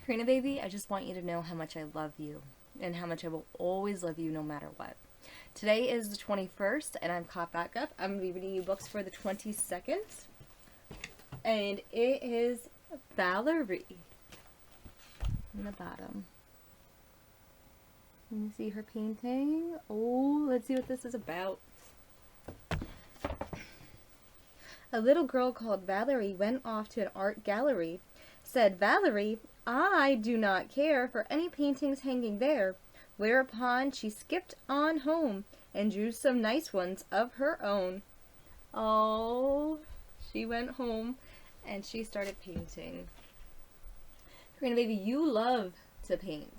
Karina baby, I just want you to know how much I love you and how much I will always love you no matter what. Today is the 21st and I'm caught back up. I'm going to be reading you books for the 22nd. And it is Valerie in the bottom. Let me see her painting. Oh, let's see what this is about. A little girl called Valerie went off to an art gallery. Said Valerie, I do not care for any paintings hanging there. Whereupon she skipped on home and drew some nice ones of her own. Oh, she went home and she started painting. Karina baby, you love to paint.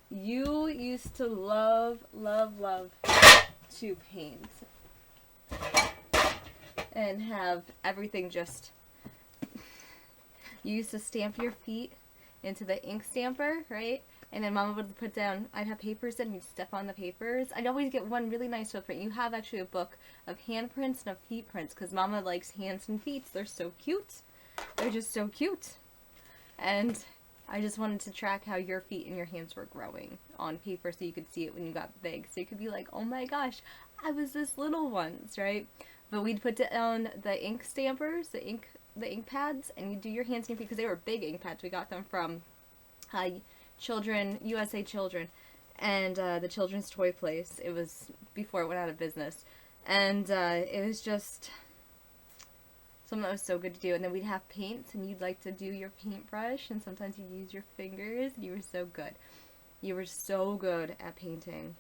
You used to love to paint. And have everything just... You used to stamp your feet into the ink stamper, right? And then Mama would put down, I'd have papers and you'd step on the papers. I'd always get one really nice footprint. You have actually a book of handprints and of feet prints because Mama likes hands and feet. They're so cute. They're just so cute. And I just wanted to track how your feet and your hands were growing on paper so you could see it when you got big. So you could be like, oh my gosh, I was this little once, right? But we'd put down the ink stampers, the ink pads, and you'd do your hands and your feet because they were big ink pads. We got them from USA Children, and the children's toy place. It was before it went out of business. And it was just something that was so good to do. And then we'd have paints, and you'd like to do your paintbrush, and sometimes you'd use your fingers. You were so good. You were so good at painting.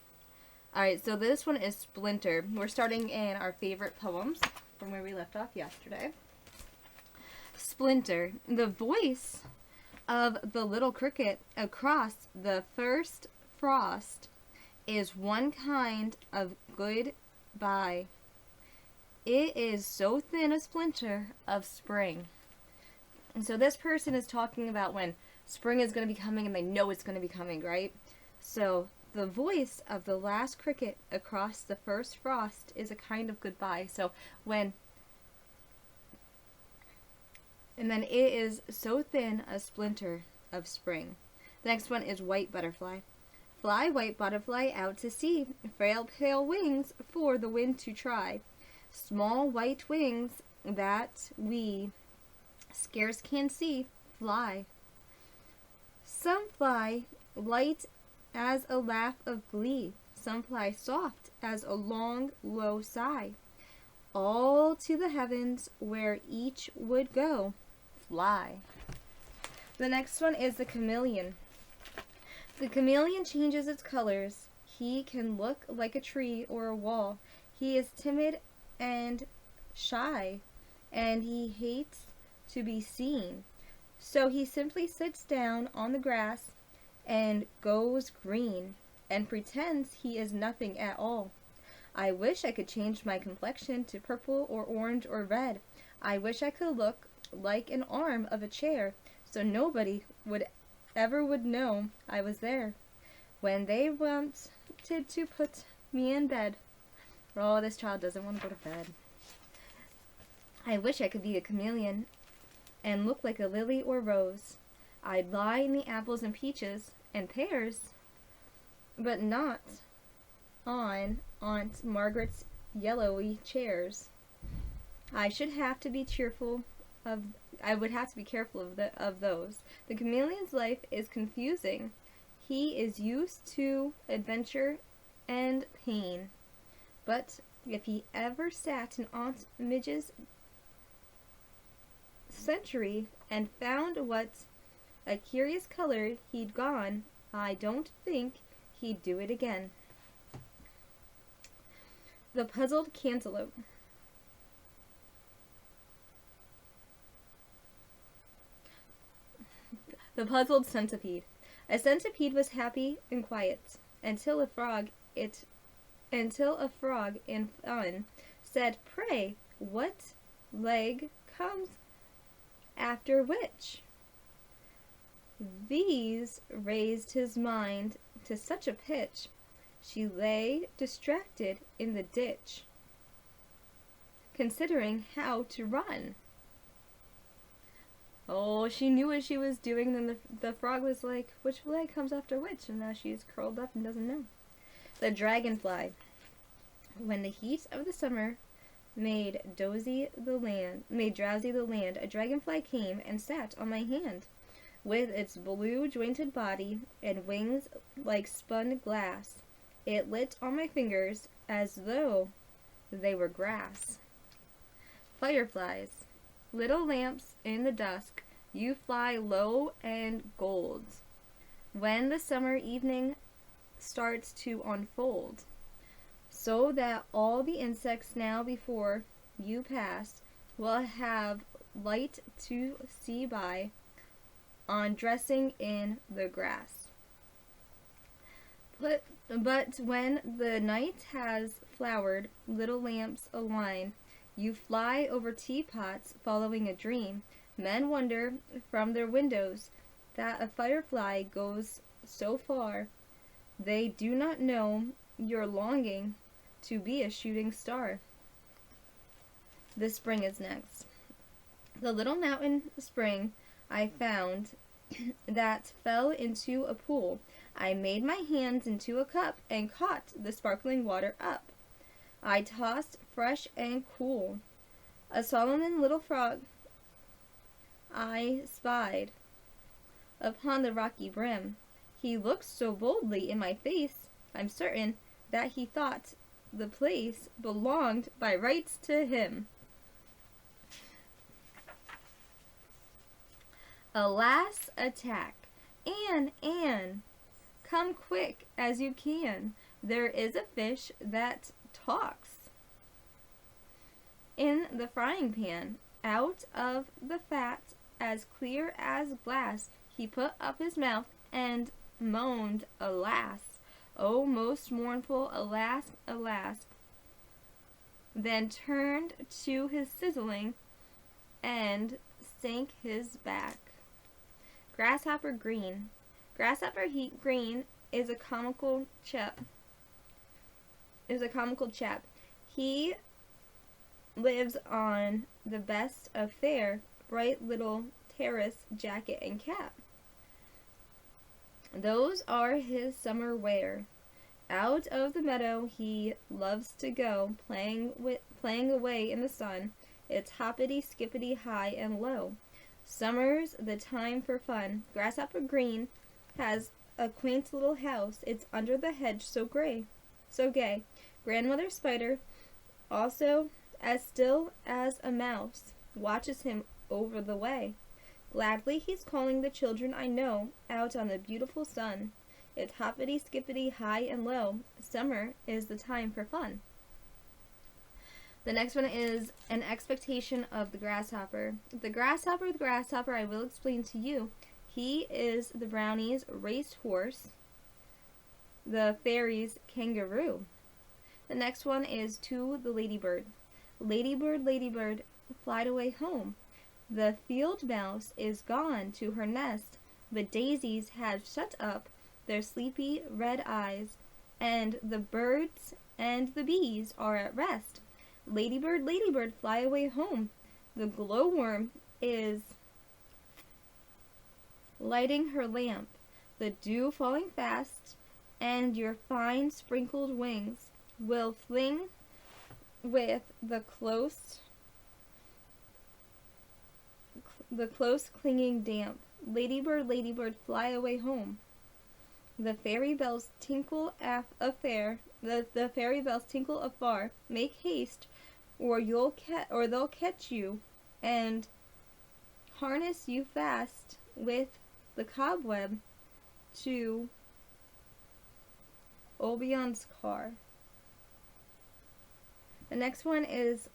Alright, so this one is Splinter. We're starting in our favorite poems from where we left off yesterday. Splinter, the voice of the little cricket across the first frost is one kind of goodbye. It is so thin a splinter of spring. And so this person is talking about when spring is going to be coming and they know it's going to be coming, right? So the voice of the last cricket across the first frost is a kind of goodbye. So when... And then it is so thin a splinter of spring. The next one is White Butterfly. Fly, white butterfly, out to sea. Frail, pale wings for the wind to try. Small white wings that we scarce can see. Fly. Some fly light as a laugh of glee. Some fly soft as a long, low sigh. All to the heavens where each would go. Fly. The next one is the Chameleon. The chameleon changes its colors. He can look like a tree or a wall. He is timid and shy, and he hates to be seen. So he simply sits down on the grass and goes green, and pretends he is nothing at all. I wish I could change my complexion to purple or orange or red. I wish I could look like an arm of a chair, so nobody would know I was there when they wanted to put me in bed. Oh, this child doesn't want to go to bed. I wish I could be a chameleon and look like a lily or rose. I'd lie in the apples and peaches and pears, but not on Aunt Margaret's yellowy chairs. I would have to be careful of those. The chameleon's life is confusing. He is used to adventure and pain. But if he ever sat in Aunt Midge's century and found what a curious color he'd gone, I don't think he'd do it again. The Puzzled Cantaloupe. The Puzzled Centipede. A centipede was happy and quiet until a frog in fun said, "Pray, what leg comes after which?" These raised his mind to such a pitch, she lay distracted in the ditch, considering how to run. Oh, she knew what she was doing. Then the frog was like, which leg comes after which? And now she's curled up and doesn't know. The dragonfly. When the heat of the summer made drowsy the land, a dragonfly came and sat on my hand. With its blue jointed body and wings like spun glass, it lit on my fingers as though they were grass. Fireflies. Little lamps in the dusk, you fly low and gold. When the summer evening starts to unfold, so that all the insects now before you pass will have light to see by on dressing in the grass. But when the night has flowered, little lamps align. You fly over teapots following a dream. Men wonder from their windows that a firefly goes so far. They do not know your longing to be a shooting star. The spring is next. The little mountain spring I found that fell into a pool. I made my hands into a cup and caught the sparkling water up. I tossed fresh and cool. A solemn little frog I spied upon the rocky brim. He looked so boldly in my face, I'm certain that he thought the place belonged by rights to him. Alas, attack! Anne, come quick as you can. There is a fish that talks in the frying pan. Out of the fat, as clear as glass, he put up his mouth and moaned, alas! Oh, most mournful, alas, alas! Then turned to his sizzling and sank his back. Grasshopper Green. Grasshopper Green is a comical chap. He lives on the best of fare, bright little terrace jacket and cap. Those are his summer wear. Out of the meadow he loves to go, playing away in the sun. It's hoppity skippity high and low. Summer's the time for fun. Grasshopper Green has a quaint little house. It's under the hedge so gay. Grandmother Spider, also as still as a mouse, watches him over the way. Gladly he's calling the children I know out on the beautiful sun. It's hoppity skippity high and low. Summer is the time for fun. The next one is An Expectation of the Grasshopper. The grasshopper I will explain to you. He is the brownies' racehorse, the fairies' kangaroo. The next one is To the Ladybird. Ladybird, ladybird, flied away home. The field mouse is gone to her nest. The daisies have shut up their sleepy red eyes, and the birds and the bees are at rest. Ladybird, ladybird, fly away home. The glowworm is lighting her lamp, the dew falling fast, and your fine sprinkled wings will fling with the close clinging damp. Ladybird, ladybird, fly away home. The fairy bells tinkle the fairy bells tinkle afar. Make haste, or they'll catch you and harness you fast with the cobweb to Obion's car. The next one is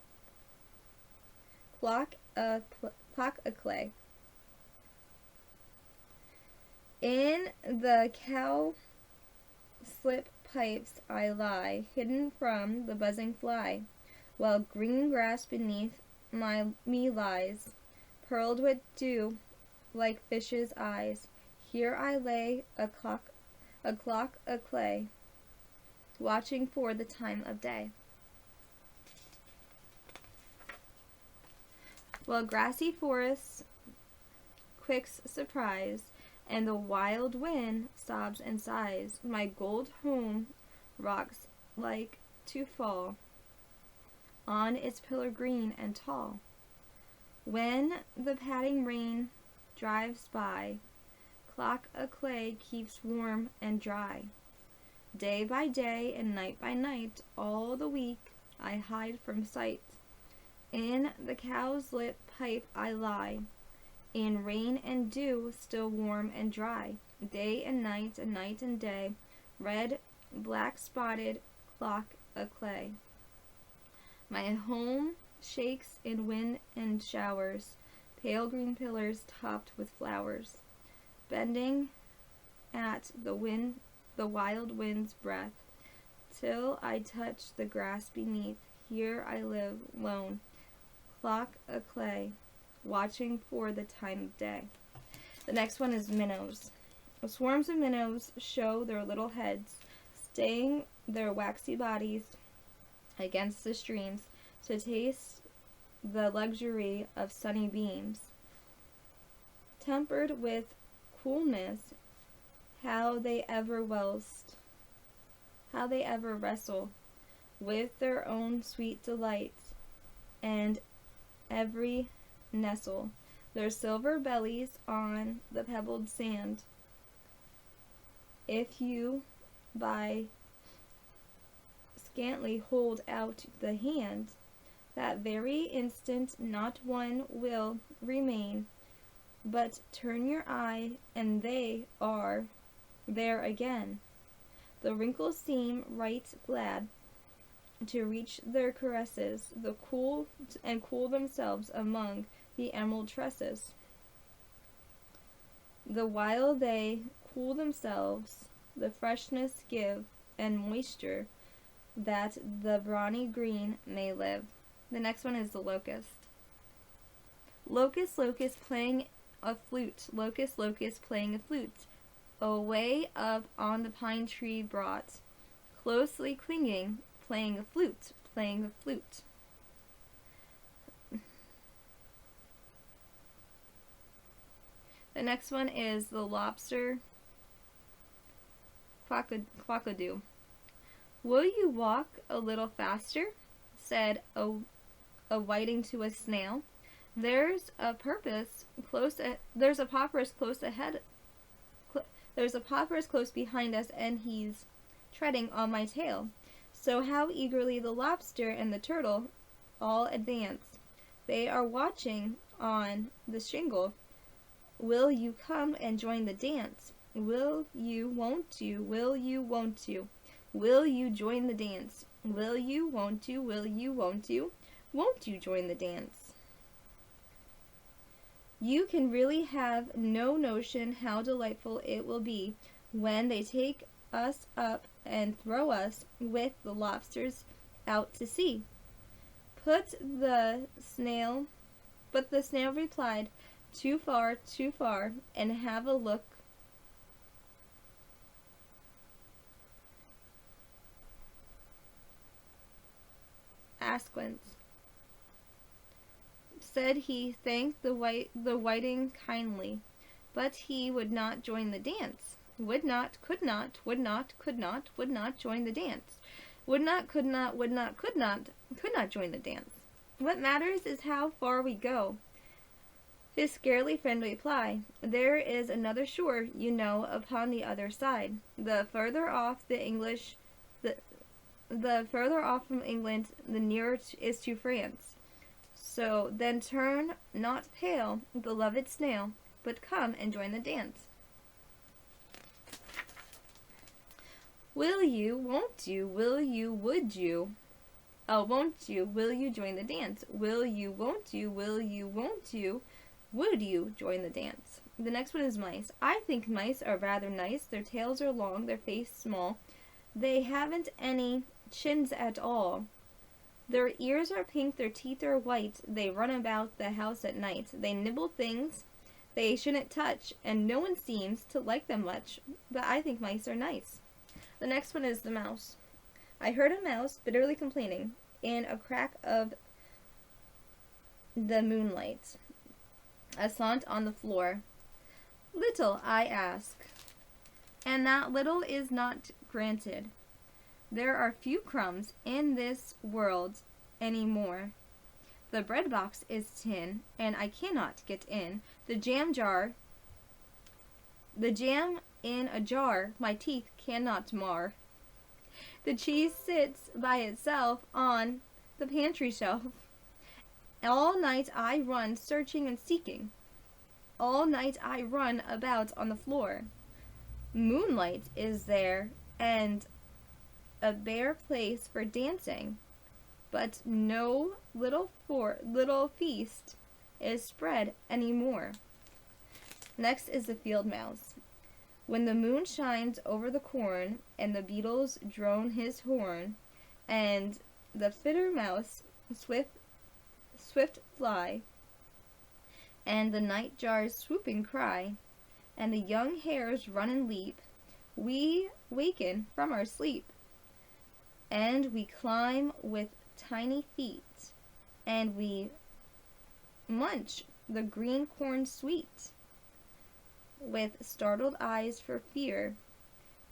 Clock a Clay. In the cowslip pipes I lie, hidden from the buzzing fly, while green grass beneath me lies, pearled with dew like fish's eyes. Here I lay a clock a clay, watching for the time of day. While grassy forests quicks surprise, and the wild wind sobs and sighs. My gold home rocks like to fall on its pillar green and tall. When the patting rain drives by, clock a clay keeps warm and dry. Day by day and night by night, all the week I hide from sight. In the cow's lit pipe I lie, in rain and dew still warm and dry. Day and night and day, red, black spotted clock a clay. My home shakes in wind and showers, pale green pillars topped with flowers, bending at the wild wind's breath, till I touch the grass beneath. Here I live lone, clock a clay, watching for the time of day. The next one is minnows. Swarms of minnows show their little heads, staying their waxy bodies against the streams to taste the luxury of sunny beams. Tempered with coolness, how they ever wrestle with their own sweet delights, and every nestle their silver bellies on the pebbled sand. If you by scantly hold out the hand, that very instant not one will remain, but turn your eye and they are there again. The wrinkles seem right glad to reach their caresses, cool themselves among the emerald tresses. The while they cool themselves, the freshness give and moisture, that the brawny green may live. The next one is the locust. Locust, locust playing a flute. Locust, locust playing a flute. Away up on the pine tree brought, closely clinging, playing a flute, playing a flute. The next one is the lobster quackadoo. Will you walk a little faster? Said a whiting to a snail. There's a papyrus close behind us, and he's treading on my tail. So how eagerly the lobster and the turtle all advance. They are watching on the shingle. Will you come and join the dance? Will you, won't you? Will you, won't you? Will you join the dance? Will you, won't you? Will you, won't you? Won't you join the dance? You can really have no notion how delightful it will be when they take us up and throw us with the lobsters out to sea. But the snail replied, too far, and have a look. Asquith. Said he thanked the whiting kindly, but he would not join the dance. Would not, could not, would not, could not, would not join the dance. Would not, could not, would not, could not join the dance. What matters is how far we go. His scarcely friendly reply, there is another shore, you know, upon the other side. The further off from England, the nearer is to France. So then turn not pale, beloved snail, but come and join the dance. Will you, won't you, will you, would you? Oh, won't you, will you join the dance? Will you, won't you, will you, won't you, would you join the dance? The next one is mice. I think mice are rather nice. Their tails are long, their face small. They haven't any chins at all. Their ears are pink, their teeth are white. They run about the house at night. They nibble things they shouldn't touch, and no one seems to like them much. But I think mice are nice. The next one is the mouse. I heard a mouse bitterly complaining in a crack of the moonlight, aslant on the floor. Little I ask, and that little is not granted. There are few crumbs in this world any more. The bread box is tin, and I cannot get in. The jam in a jar, my teeth cannot mar. The cheese sits by itself on the pantry shelf. All night I run searching and seeking. All night I run about on the floor. Moonlight is there, and a bare place for dancing, but no little feast is spread any more. Next is the field mouse. When the moon shines over the corn, and the beetles drone his horn, and the fitter mouse swift fly, and the night jars swooping cry, and the young hares run and leap, we waken from our sleep, and we climb with tiny feet, and we munch the green corn sweet, with startled eyes for fear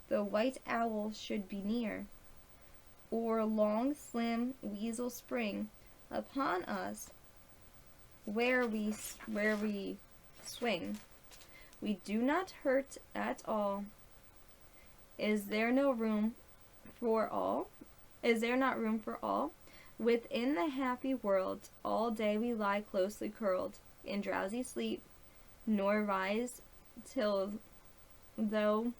the white owl should be near, or long slim weasel spring upon us where we swing. We do not hurt at all. Is there no room for all? Is there not room for all? Within the happy world, all day we lie closely curled in drowsy sleep, nor rise till, though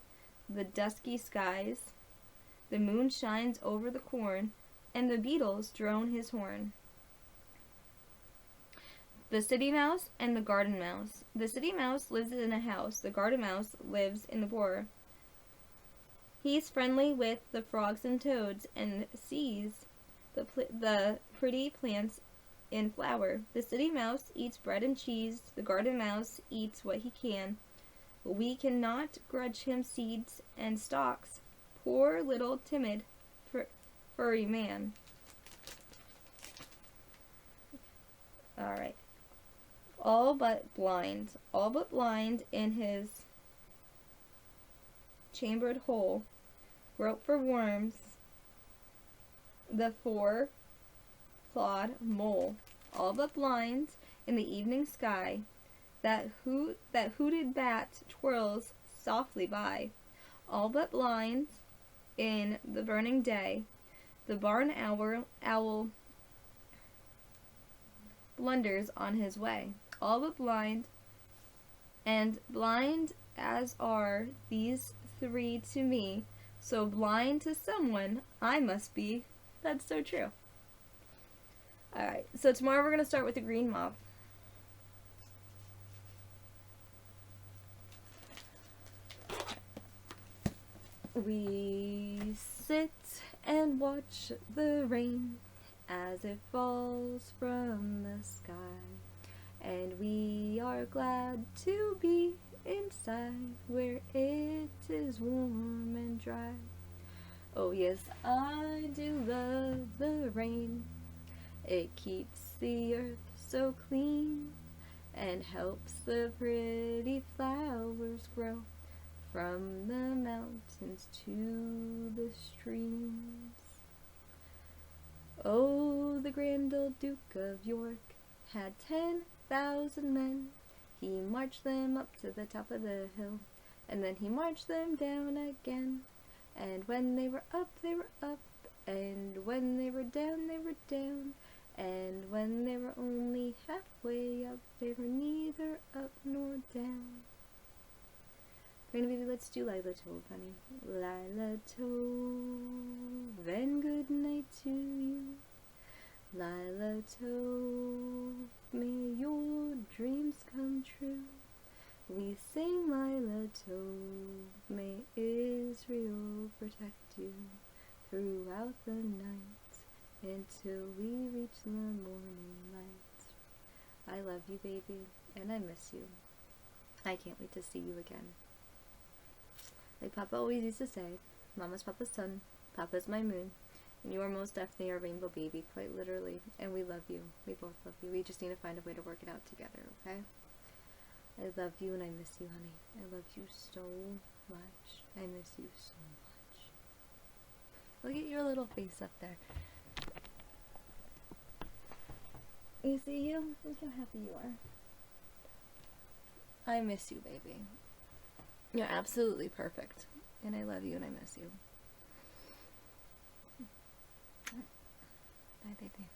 the dusky skies, the moon shines over the corn, and the beetles drone his horn. The city mouse and the garden mouse. The city mouse lives in a house. The garden mouse lives in the border. He's friendly with the frogs and toads, and sees the pretty plants in flower. The city mouse eats bread and cheese. The garden mouse eats what he can. We cannot grudge him seeds and stalks. Poor little timid furry man. Alright. All but blind in his chambered hole, grope for worms, the four-clawed mole. All but blind in the evening sky, that hooted bat twirls softly by. All but blind in the burning day, the barn owl blunders on his way. All but blind, and blind as are these three to me, so blind to someone I must be. That's so true. Alright, so tomorrow we're going to start with the green moth. We sit and watch the rain as it falls from the sky, and we are glad to be inside where it is warm and dry. Oh yes, I do love the rain. It keeps the earth so clean and helps the pretty flowers grow from the mountains to the streams. Oh, the grand old Duke of York had 10,000 men. He marched them up to the top of the hill, and then he marched them down again. And when they were up, they were up, and when they were down, they were down. And when they were only halfway up, they were neither up nor down. Karina, baby, let's do Lila Tove, honey. Lila Tove, and good night to you. Lila Tove, may your dreams come true. We sing Lila Tove, may Israel protect you throughout the night until we reach the morning light. I love you, baby, and I miss you. I can't wait to see you again. Like Papa always used to say, Mama's Papa's son, Papa's my moon, and you are most definitely our rainbow baby, quite literally, and we love you. We both love you. We just need to find a way to work it out together, okay? I love you and I miss you, honey. I love you so much. I miss you so much. Look at your little face up there. You see you? Look how happy you are. I miss you, baby. You're absolutely perfect. And I love you and I miss you. Bye, baby.